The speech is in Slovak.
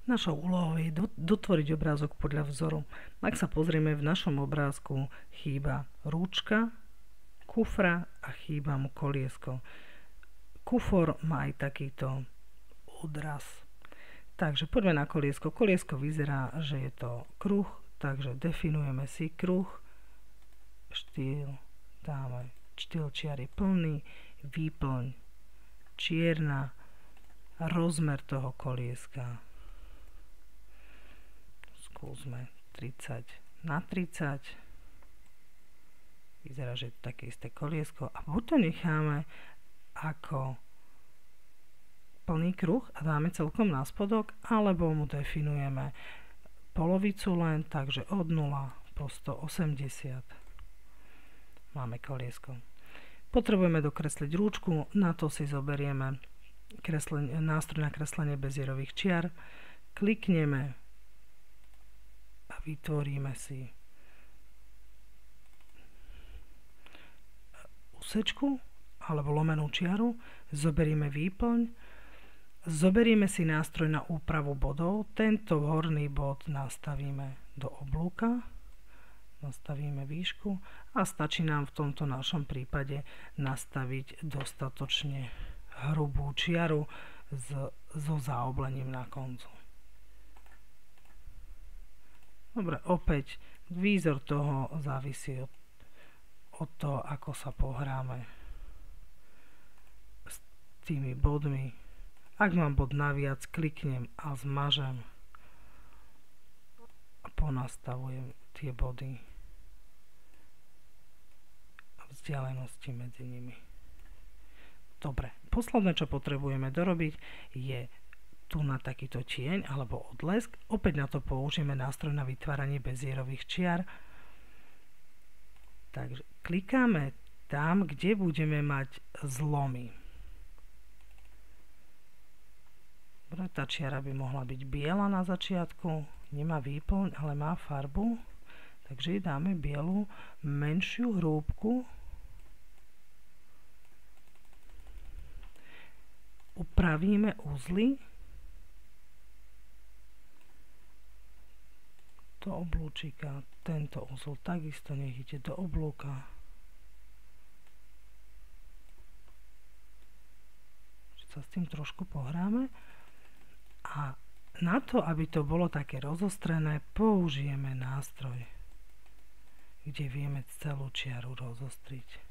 Našou úlohou je dotvoriť obrázok podľa vzoru. Ak sa pozrieme, v našom obrázku chýba rúčka kufra a chýba mu koliesko. Kufor má aj takýto odraz. Takže poďme na koliesko. Koliesko vyzerá, že je to kruh, takže definujeme si kruh, štýl, dáme štýl čiary plný, výplň čierna, rozmer toho kolieska skúsme 30x30. Vyzerá, že je to také isté koliesko a buď to necháme ako plný kruh a dáme celkom na spodok, alebo mu definujeme polovicu len, takže od 0 po 180 máme koliesko. Potrebujeme dokresliť rúčku, na to si zoberieme nástroj na kreslenie bezierových čiar, klikneme a vytvoríme si úsečku alebo lomenú čiaru, zoberieme výplň, zoberieme si nástroj na úpravu bodov, tento horný bod nastavíme do oblúka, nastavíme výšku a stačí nám v tomto našom prípade nastaviť dostatočne hrubú čiaru so zaoblením na koncu. Dobre, opäť výzor toho závisí od toho, ako sa pohráme s tými bodmi. Ak mám bod naviac, kliknem a zmažem a ponastavujem tie body a vzdialenosti medzi nimi. Dobre, posledné, čo potrebujeme dorobiť, je tu na takýto tieň alebo odlesk. Opäť na to použijeme nástroj na vytváranie bezierových čiar. Takže klikáme tam, kde budeme mať zlomy. Dobre, tá čiara by mohla byť biela na začiatku, nemá výplň, ale má farbu. Takže jej dáme bielu, menšiu hrúbku. Upravíme uzly do oblúčika. Tento uzol takisto nech ide do oblúka. Sa s tým trošku pohráme. A na to, aby to bolo také rozostrené, použijeme nástroj, kde vieme celú čiaru rozostriť.